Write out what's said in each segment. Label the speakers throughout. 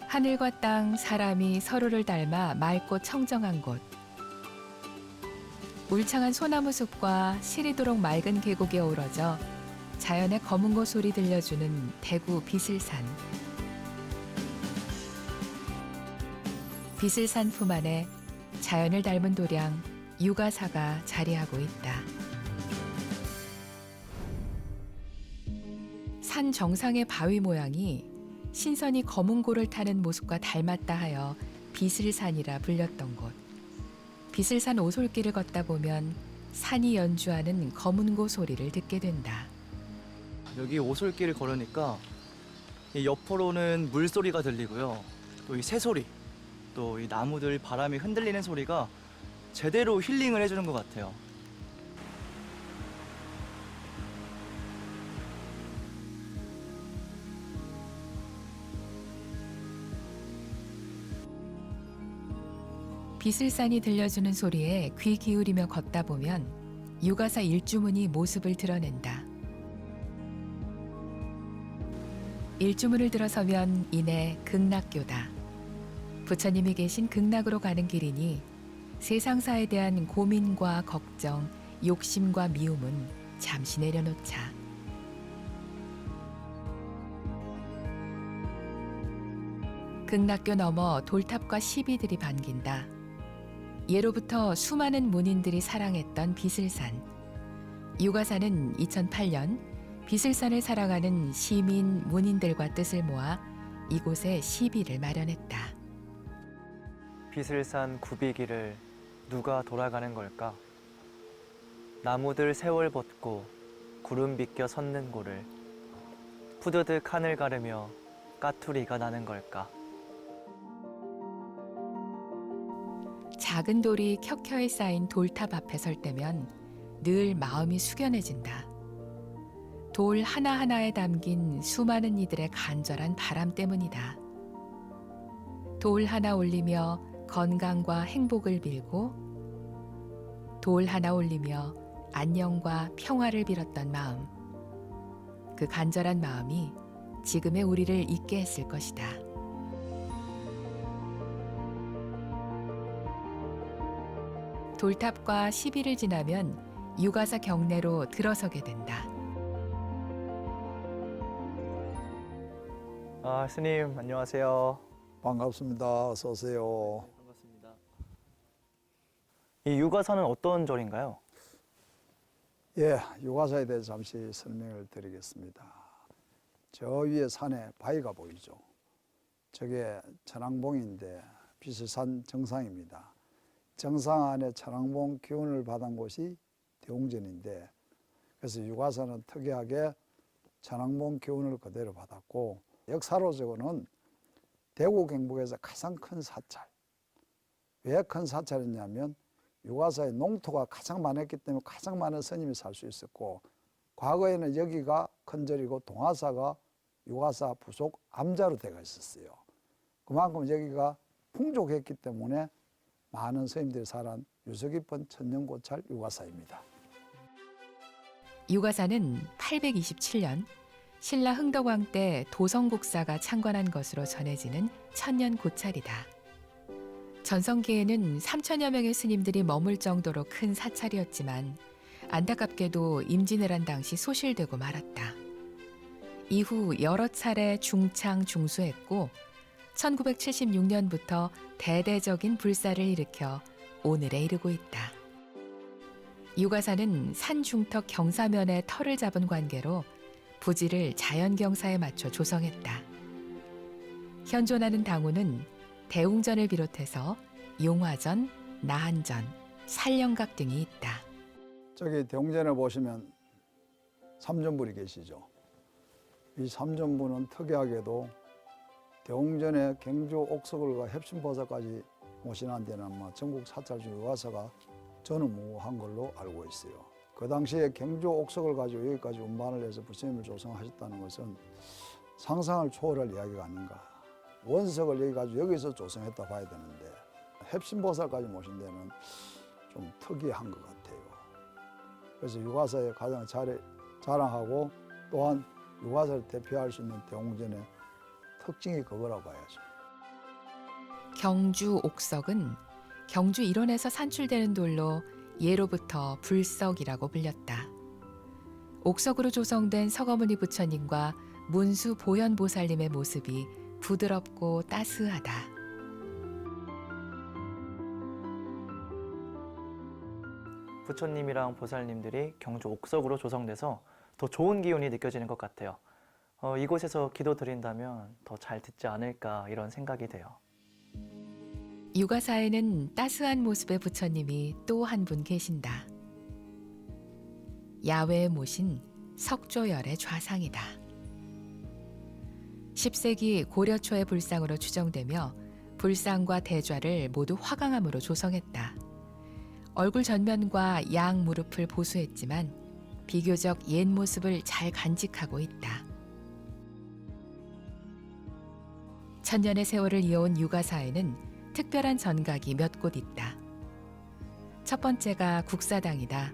Speaker 1: 하늘과 땅, 사람이 서로를 닮아 맑고 청정한 곳. 울창한 소나무 숲과 시리도록 맑은 계곡이 어우러져 자연의 검은고 소리 들려주는 대구 비슬산. 비슬산 품 안에 자연을 닮은 도량 유가사가 자리하고 있다. 산 정상의 바위 모양이 신선이 검은고를 타는 모습과 닮았다 하여 비슬산이라 불렸던 곳. 비슬산 오솔길을 걷다 보면 산이 연주하는 검은고 소리를 듣게 된다.
Speaker 2: 여기 오솔길을 걸으니까 이 옆으로는 물소리가 들리고요. 또 이 새소리, 또 이 나무들 바람이 흔들리는 소리가 제대로 힐링을 해주는 것 같아요.
Speaker 1: 비슬산이 들려주는 소리에 귀 기울이며 걷다 보면 유가사 일주문이 모습을 드러낸다. 일주문을 들어서면 이내 극락교다. 부처님이 계신 극락으로 가는 길이니 세상사에 대한 고민과 걱정, 욕심과 미움은 잠시 내려놓자. 극락교 너머 돌탑과 시비들이 반긴다. 예로부터 수많은 문인들이 사랑했던 비슬산. 유가사는 2008년 비슬산을 사랑하는 시민 문인들과 뜻을 모아 이곳에 시비를 마련했다.
Speaker 2: 비슬산 굽이길을 누가 돌아가는 걸까? 나무들 세월 벗고 구름 비껴 섰는 고를 푸드득 하늘 가르며 까투리가 나는 걸까?
Speaker 1: 작은 돌이 켜켜이 쌓인 돌탑 앞에 설 때면 늘 마음이 숙연해진다. 돌 하나하나에 담긴 수많은 이들의 간절한 바람 때문이다. 돌 하나 올리며 건강과 행복을 빌고 돌 하나 올리며 안녕과 평화를 빌었던 마음. 그 간절한 마음이 지금의 우리를 있게 했을 것이다. 돌탑과 시비를 지나면 유가사 경내로 들어서게 된다.
Speaker 2: 스님 안녕하세요.
Speaker 3: 반갑습니다. 어서 오세요.
Speaker 2: 반갑습니다. 이 유가사는 어떤 절인가요?
Speaker 3: 예, 유가사에 대해서 잠시 설명을 드리겠습니다. 저 위에 산에 바위가 보이죠. 저게 천왕봉인데 비슬산 정상입니다. 정상 안에 천왕봉 기운을 받은 곳이 대웅전인데, 그래서 유가사는 특이하게 천왕봉 기운을 그대로 받았고, 역사로서는 대구 경북에서 가장 큰 사찰. 왜 큰 사찰이냐면 유가사의 농토가 가장 많았기 때문에 가장 많은 스님이 살 수 있었고, 과거에는 여기가 큰 절이고 동화사가 유가사 부속 암자로 되어 있었어요. 그만큼 여기가 풍족했기 때문에 많은 스님들이 살한 유서 깊은 천년고찰 유가사입니다.
Speaker 1: 유가사는 827년 신라 흥덕왕 때 도성국사가 창건한 것으로 전해지는 천년 고찰이다. 전성기에는 3천여 명의 스님들이 머물 정도로 큰 사찰이었지만 안타깝게도 임진왜란 당시 소실되고 말았다. 이후 여러 차례 중창 중수했고 1976년부터 대대적인 불사를 일으켜 오늘에 이르고 있다. 유가사는 산 중턱 경사면에 터를 잡은 관계로 부지를 자연경사에 맞춰 조성했다. 현존하는 당후는 대웅전을 비롯해서 용화전, 나한전, 살령각 등이 있다.
Speaker 3: 저기 대웅전에 보시면 삼전불이 계시죠. 이 삼전불은 특이하게도 대웅전에 경주 옥석을과 heb심보살까지 모시는 데는 전국 사찰 중 유가사가 전무한 걸로 알고 있어요. 그 당시에 경주 옥석을 가지고 여기까지 운반을 해서 부처님을 조성하셨다는 것은 상상을 초월할 이야기가 아닌가. 원석을 여기 가지고 여기서 조성했다 봐야 되는데 heb심보살까지 모신 데는 좀 특이한 것 같아요. 그래서 유가사의 가장 자랑하고 또한 유가사를 대표할 수 있는 대웅전의 특징이 그거라고 봐야죠.
Speaker 1: 경주 옥석은 경주 일원에서 산출되는 돌로 예로부터 불석이라고 불렸다. 옥석으로 조성된 서거무니 부처님과 문수 보현보살님의 모습이 부드럽고 따스하다.
Speaker 2: 부처님이랑 보살님들이 경주 옥석으로 조성돼서 더 좋은 기운이 느껴지는 것 같아요. 이곳에서 기도 드린다면 더 잘 듣지 않을까 이런 생각이 돼요.
Speaker 1: 유가사에는 따스한 모습의 부처님이 또 한 분 계신다. 야외에 모신 석조열의 좌상이다. 10세기 고려 초의 불상으로 추정되며 불상과 대좌를 모두 화강암으로 조성했다. 얼굴 전면과 양 무릎을 보수했지만 비교적 옛 모습을 잘 간직하고 있다. 천년의 세월을 이어온 유가사에는 특별한 전각이 몇 곳 있다. 첫 번째가 국사당이다.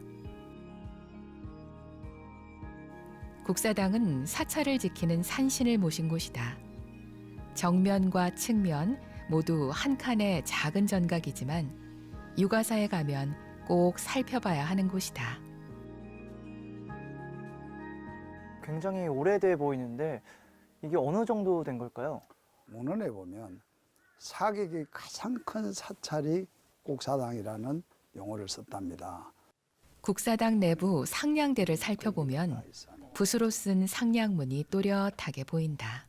Speaker 1: 국사당은 사찰을 지키는 산신을 모신 곳이다. 정면과 측면 모두 한 칸의 작은 전각이지만 유가사에 가면 꼭 살펴봐야 하는 곳이다.
Speaker 2: 굉장히 오래돼 보이는데 이게 어느 정도 된 걸까요?
Speaker 3: 문헌에 보면 사객이 가장 큰 사찰이 국사당이라는 용어를 썼답니다.
Speaker 1: 국사당 내부 상량대를 살펴보면 붓으로 쓴 상량문이 또렷하게 보인다.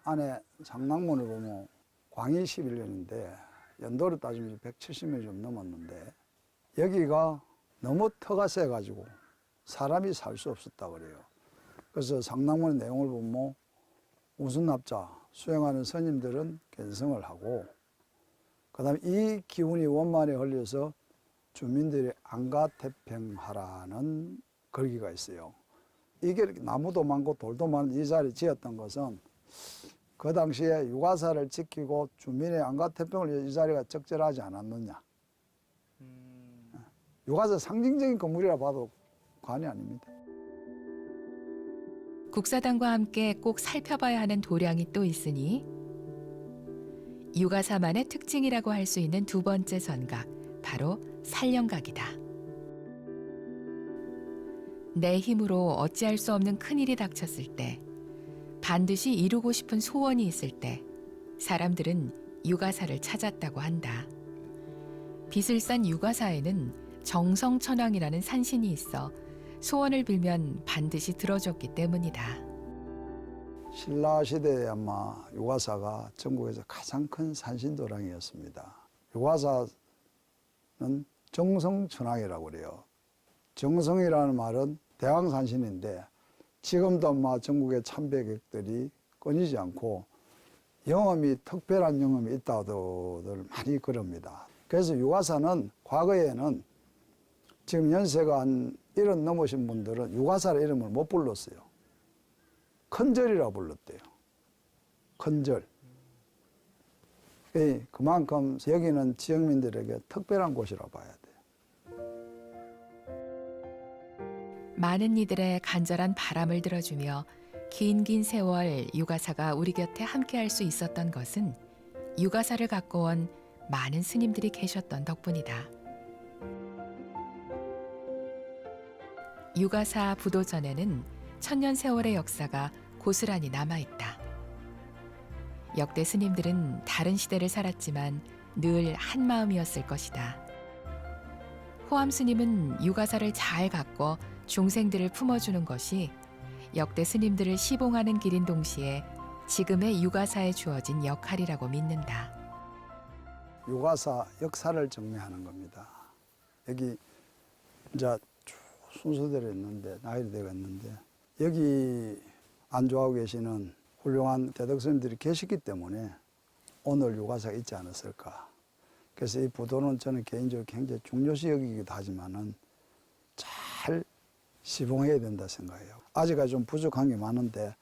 Speaker 3: 안에 상랑문을 보면 광희 11년인데 연도로 따지면 170년이 좀 넘었는데 여기가 너무 터가 세가지고 사람이 살 수 없었다 그래요. 그래서 상랑문 내용을 보면 우순납자 수행하는 스님들은 견성을 하고 그다음에 이 기운이 원만에 흘려서 주민들이 안가태평하라는 걸기가 있어요. 이게 나무도 많고 돌도 많은 이 자리에 지었던 것은 그 당시에 유가사를 지키고 주민의 안가태평을 위해 이 자리가 적절하지 않았느냐. 유가사 상징적인 건물이라 봐도 과언이 아닙니다.
Speaker 1: 국사당과 함께 꼭 살펴봐야 하는 도량이 또 있으니 유가사만의 특징이라고 할 수 있는 두 번째 전각, 바로 살령각이다. 내 힘으로 어찌할 수 없는 큰일이 닥쳤을 때, 반드시 이루고 싶은 소원이 있을 때 사람들은 유가사를 찾았다고 한다. 빛을 싼 유가사에는 정성천왕이라는 산신이 있어 소원을 빌면 반드시 들어줬기 때문이다.
Speaker 3: 신라 시대에 아마 유가사가 전국에서 가장 큰 산신도량이었습니다. 유가사는 정성천왕이라고 그래요. 정성이라는 말은 대왕산신인데 지금도 아마 전국의 참배객들이 끊이지 않고 영험이 특별한 영험이 있다고들 많이 그럽니다. 그래서 유가사는 과거에는 지금 연세가 한 70 넘으신 분들은 유가사의 이름을 못 불렀어요. 큰절이라고 불렀대요. 큰절. 그만큼 여기는 지역민들에게 특별한 곳이라고 봐야 돼요.
Speaker 1: 많은 이들의 간절한 바람을 들어주며 긴 세월 유가사가 우리 곁에 함께할 수 있었던 것은 유가사를 갖고 온 많은 스님들이 계셨던 덕분이다. 유가사 부도전에는 천년 세월의 역사가 고스란히 남아있다. 역대 스님들은 다른 시대를 살았지만 늘 한 마음이었을 것이다. 호암 스님은 유가사를 잘 갖고 중생들을 품어주는 것이 역대 스님들을 시봉하는 길인 동시에 지금의 유가사에 주어진 역할이라고 믿는다.
Speaker 3: 유가사 역사를 정리하는 겁니다. 여기 이제 쭉 순서대로 있는데 나이를 되어 있는데 여기 안주하고 계시는 훌륭한 대덕스님들이 계시기 때문에 오늘 유가사가 있지 않았을까. 그래서 이 부도는 저는 개인적으로 굉장히 중요시 여기기도 하지만은 잘 시봉해야 된다 생각해요. 아직까지 좀 부족한 게 많은데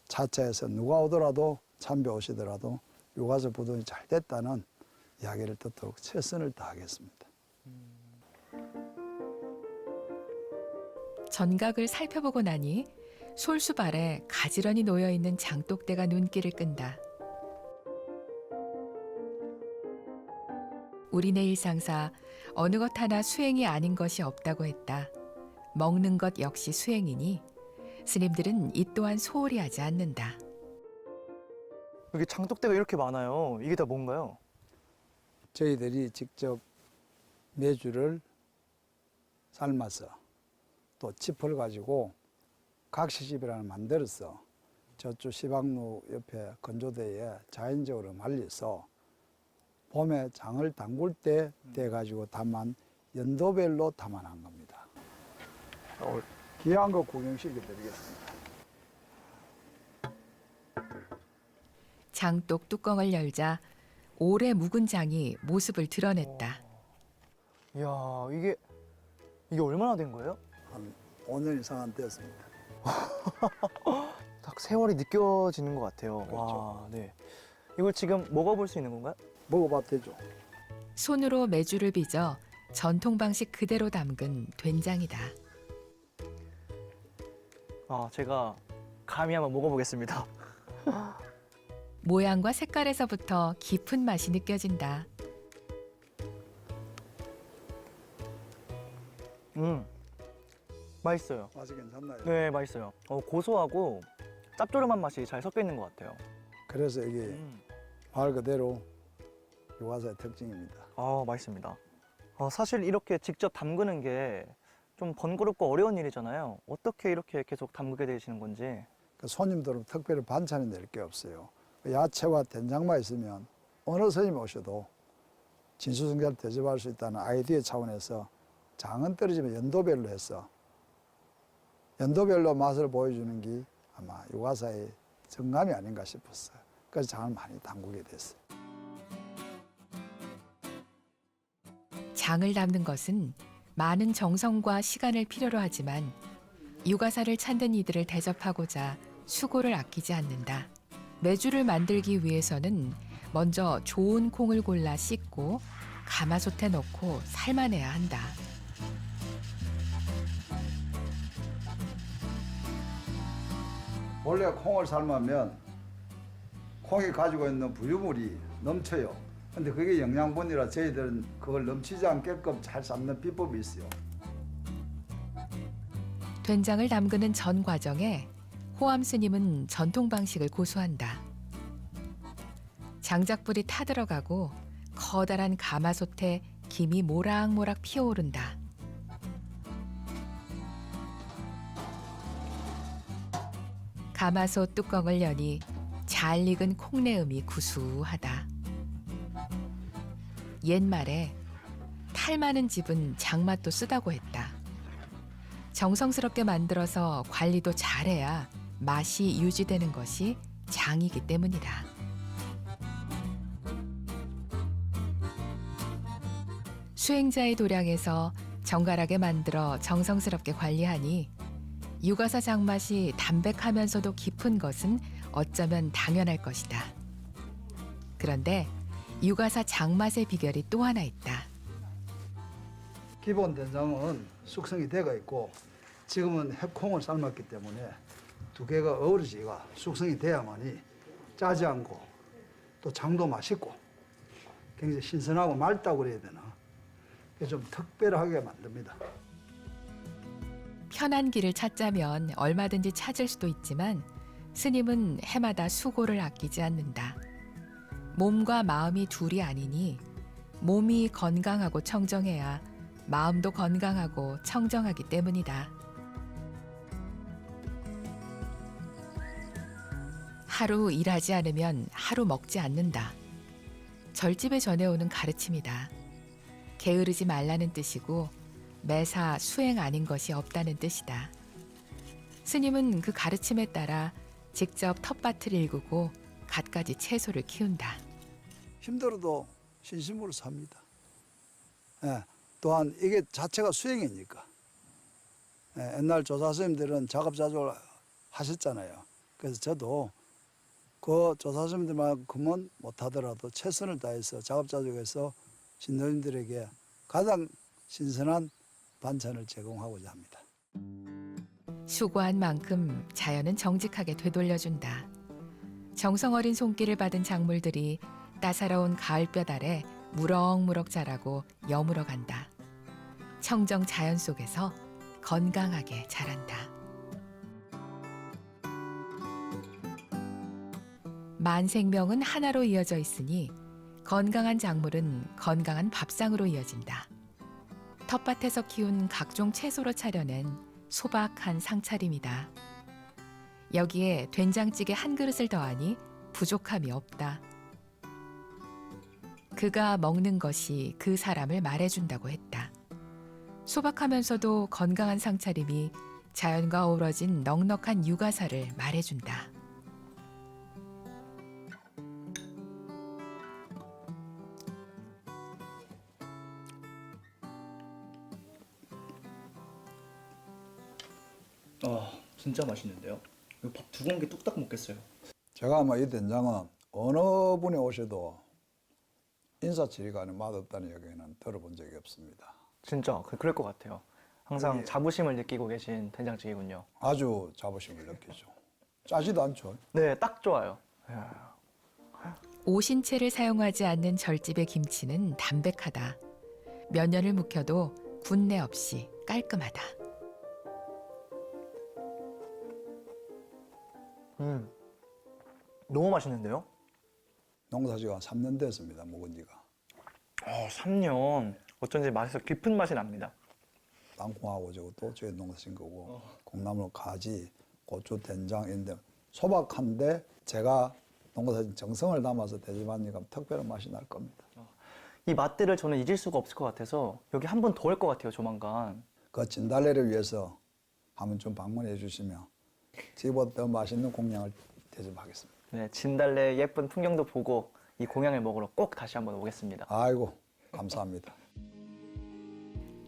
Speaker 3: 차차에서 누가 오더라도 참배 오시더라도 유가사 부도는 잘 됐다는 이야기를 듣도록 최선을 다하겠습니다.
Speaker 1: 전각을 살펴보고 나니 솔수발에 가지런히 놓여있는 장독대가 눈길을 끈다. 우리네 일상사 어느 것 하나 수행이 아닌 것이 없다고 했다. 먹는 것 역시 수행이니 스님들은 이 또한 소홀히 하지 않는다.
Speaker 4: 여기 장독대가 이렇게 많아요. 이게 다 뭔가요?
Speaker 3: 저희들이 직접 메주를 삶아서 또 칩을 가지고 각시집이라는 걸 만들어서 저쪽 시방로 옆에 건조대에 자연적으로 말려서 봄에 장을 담글 때 돼가지고 담은 연도별로 담아난 겁니다. 귀한 거 구경시켜 드리겠습니다.
Speaker 1: 장독 뚜껑을 열자 오래 묵은 장이 모습을 드러냈다.
Speaker 4: 이야, 이게 얼마나 된 거예요?
Speaker 3: 한 5년 이상 되었습니다.
Speaker 4: 딱 세월이 느껴지는 것 같아요.
Speaker 3: 그렇죠.
Speaker 4: 와, 네. 이걸 지금 먹어볼 수 있는 건가요?
Speaker 3: 먹어봐도 되죠.
Speaker 1: 손으로 메주를 빚어 전통 방식 그대로 담근 된장이다.
Speaker 4: 제가 감히 한번 먹어보겠습니다.
Speaker 1: 모양과 색깔에서부터 깊은 맛이 느껴진다.
Speaker 4: 맛있어요.
Speaker 3: 맛이 괜찮나요?
Speaker 4: 네, 맛있어요. 고소하고 짭조름한 맛이 잘 섞여 있는 것 같아요.
Speaker 3: 그래서 이게 말 그대로 유화사의 특징입니다.
Speaker 4: 맛있습니다. 사실 이렇게 직접 담그는 게 좀 번거롭고 어려운 일이잖아요. 어떻게 이렇게 계속 담그게 되시는 건지.
Speaker 3: 손님들은 특별히 반찬이 낼 게 없어요. 야채와 된장만 있으면 어느 손님 오셔도 진수성찬 대접할 수 있다는 아이디어 차원에서 장은 떨어지면 연도별로 해서 연도별로 맛을 보여주는 게 아마 유화사의 정감이 아닌가 싶었어요. 그래서 장을 많이 담그게 됐어요.
Speaker 1: 장을 담는 것은 많은 정성과 시간을 필요로 하지만 유가사를 찾는 이들을 대접하고자 수고를 아끼지 않는다. 메주를 만들기 위해서는 먼저 좋은 콩을 골라 씻고 가마솥에 넣고 삶아내야 한다.
Speaker 3: 원래 콩을 삶으면 콩이 가지고 있는 부유물이 넘쳐요. 근데 그게 영양분이라 저희들은 그걸 넘치지 않게끔 잘 삶는 비법이 있어요.
Speaker 1: 된장을 담그는 전 과정에 호암 스님은 전통 방식을 고수한다. 장작불이 타들어가고 커다란 가마솥에 김이 모락모락 피어오른다. 가마솥 뚜껑을 여니 잘 익은 콩내음이 구수하다. 옛말에 탈 많은 집은 장맛도 쓰다고 했다. 정성스럽게 만들어서 관리도 잘해야 맛이 유지되는 것이 장이기 때문이다. 수행자의 도량에서 정갈하게 만들어 정성스럽게 관리하니 유가사 장맛이 담백하면서도 깊은 것은 어쩌면 당연할 것이다. 그런데 유가사 장맛의 비결이 또 하나 있다.
Speaker 3: 기본 된장은 숙성이 되어 있고 지금은 해콩을 삶았기 때문에 두 개가 어우러지가 숙성이 돼야만이 짜지 않고 또 장도 맛있고 굉장히 신선하고 맑다고 그래야 되나. 그래서 좀 특별하게 만듭니다.
Speaker 1: 편한 길을 찾자면 얼마든지 찾을 수도 있지만 스님은 해마다 수고를 아끼지 않는다. 몸과 마음이 둘이 아니니 몸이 건강하고 청정해야 마음도 건강하고 청정하기 때문이다. 하루 일하지 않으면 하루 먹지 않는다. 절집에 전해오는 가르침이다. 게으르지 말라는 뜻이고 매사 수행 아닌 것이 없다는 뜻이다. 스님은 그 가르침에 따라 직접 텃밭을 일구고 갖가지 채소를 키운다.
Speaker 3: 힘들어도 신심으로 삽니다. 예, 또한 이게 자체가 수행이니까. 예, 옛날 조사스님들은 작업자족을 하셨잖아요. 그래서 저도 그 조사스님들만큼은 못하더라도 최선을 다해서 작업자족에서 신도님들에게 가장 신선한 반찬을 제공하고자 합니다.
Speaker 1: 수고한 만큼 자연은 정직하게 되돌려준다. 정성 어린 손길을 받은 작물들이 따사로운 가을볕 아래 무럭무럭 자라고 여물어 간다. 청정 자연 속에서 건강하게 자란다. 만생명은 하나로 이어져 있으니 건강한 작물은 건강한 밥상으로 이어진다. 텃밭에서 키운 각종 채소로 차려낸 소박한 상차림이다. 여기에 된장찌개 한 그릇을 더하니 부족함이 없다. 그가 먹는 것이 그 사람을 말해준다고 했다. 소박하면서도 건강한 상차림이 자연과 어우러진 넉넉한 육아사를 말해준다.
Speaker 4: 진짜 맛있는데요. 밥 두 공기 뚝딱 먹겠어요.
Speaker 3: 제가 이 된장은 어느 분이 오셔도 인사치리가 맛없다는 얘기는 들어본 적이 없습니다.
Speaker 4: 진짜 그럴 것 같아요. 항상 자부심을 느끼고 계신 된장찌개군요.
Speaker 3: 아주 자부심을 느끼죠. 짜지도 않죠.
Speaker 4: 네, 딱 좋아요.
Speaker 1: 오신채를 사용하지 않는 절집의 김치는 담백하다. 몇 년을 묵혀도 군내 없이 깔끔하다.
Speaker 4: 너무 맛있는데요?
Speaker 3: 농사지가 3년 됐습니다. 묵은 지가.
Speaker 4: 3년. 어쩐지 맛에서 깊은 맛이 납니다.
Speaker 3: 땅콩하고 저것도 저희 농사진 거고 콩나물, 가지, 고추, 된장 인데 소박한데 제가 농사진 정성을 담아서 대접하니까 특별한 맛이 날 겁니다.
Speaker 4: 이 맛들을 저는 잊을 수가 없을 것 같아서 여기 한 번 더 올 것 같아요, 조만간.
Speaker 3: 그 진달래를 위해서 한번 좀 방문해 주시면 집보다 더 맛있는 공양을 대접하겠습니다.
Speaker 4: 네, 진달래 예쁜 풍경도 보고 이 공양을 먹으러 꼭 다시 한번 오겠습니다.
Speaker 3: 아이고 감사합니다.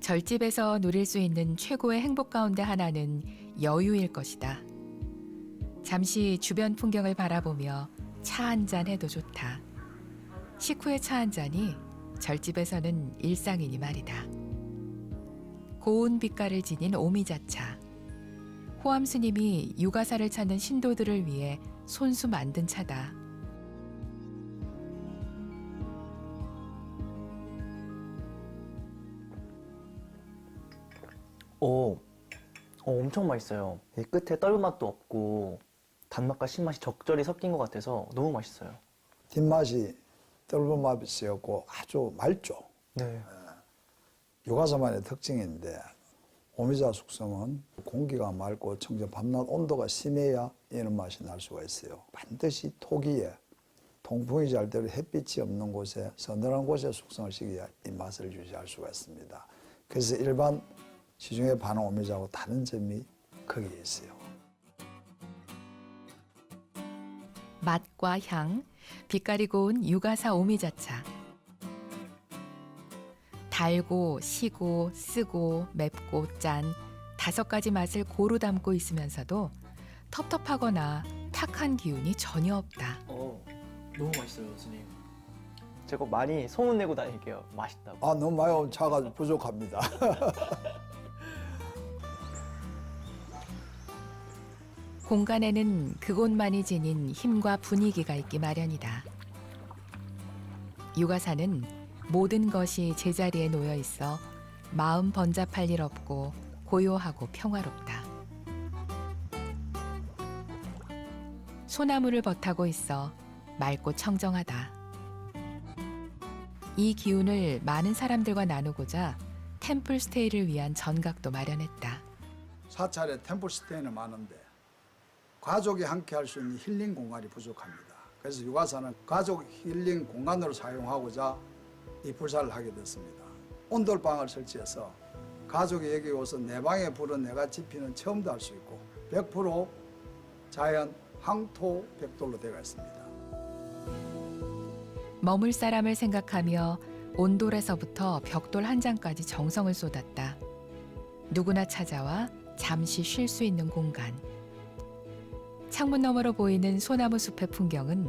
Speaker 1: 절집에서 누릴 수 있는 최고의 행복 가운데 하나는 여유일 것이다. 잠시 주변 풍경을 바라보며 차 한잔 해도 좋다. 식후의 차 한 잔이 절집에서는 일상이니 말이다. 고운 빛깔을 지닌 오미자차. 호암 스님이 육아사를 찾는 신도들을 위해 손수 만든 차다.
Speaker 4: 엄청 맛있어요. 이 끝에 떫은 맛도 없고 단맛과 신맛이 적절히 섞인 것 같아서 너무 맛있어요.
Speaker 3: 뒷맛이 떫은 맛이었고 아주 맑죠.
Speaker 4: 네.
Speaker 3: 육아사만의 특징인데 오미자 숙성은 공기가 맑고 청정 밤낮 온도가 심해야 이런 맛이 날 수가 있어요. 반드시 토기에 통풍이 잘 되고 햇빛이 없는 곳에 서늘한 곳에 숙성을 시켜야 이 맛을 유지할 수가 있습니다. 그래서 일반 시중에 파는 오미자하고 다른 점이 거기에 있어요.
Speaker 1: 맛과 향, 빛깔이 고운 육아사 오미자차. 달고, 시고, 쓰고, 맵고, 짠 5가지 맛을 고루 담고 있으면서도 텁텁하거나 탁한 기운이 전혀 없다.
Speaker 4: 너무 맛있어요, 스님. 제가 많이 소문내고 다닐게요. 맛있다고.
Speaker 3: 너무 많이 오면 차가 부족합니다.
Speaker 1: 공간에는 그곳만이 지닌 힘과 분위기가 있기 마련이다. 육아사는 모든 것이 제자리에 놓여 있어 마음 번잡할 일 없고 고요하고 평화롭다. 소나무를 벗하고 있어 맑고 청정하다. 이 기운을 많은 사람들과 나누고자 템플스테이를 위한 전각도 마련했다.
Speaker 3: 사찰에 템플스테이는 많은데 가족이 함께 할 수 있는 힐링 공간이 부족합니다. 그래서 육아사는 가족 힐링 공간으로 사용하고자 이 불사를 하게 됐습니다. 온돌방을 설치해서 가족이 여기 와서 내 방에 불은 내가 지피는 체험도 할 수 있고 100% 자연 황토 벽돌로 되어 있습니다.
Speaker 1: 머물 사람을 생각하며 온돌에서부터 벽돌 한 장까지 정성을 쏟았다. 누구나 찾아와 잠시 쉴 수 있는 공간. 창문 너머로 보이는 소나무 숲의 풍경은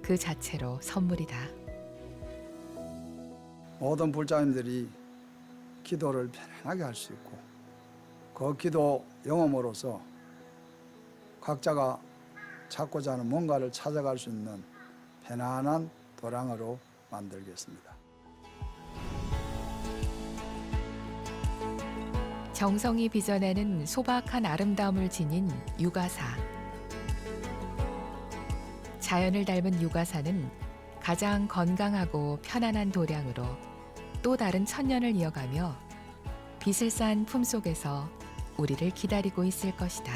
Speaker 1: 그 자체로 선물이다.
Speaker 3: 모든 불자님들이 기도를 편안하게 할 수 있고 그 기도 영험으로서 각자가 찾고자 하는 뭔가를 찾아갈 수 있는 편안한 도량으로 만들겠습니다.
Speaker 1: 정성이 빚어내는 소박한 아름다움을 지닌 육아사. 자연을 닮은 육아사는 가장 건강하고 편안한 도량으로 또 다른 천년을 이어가며 빛을 싼 품속에서 우리를 기다리고 있을 것이다.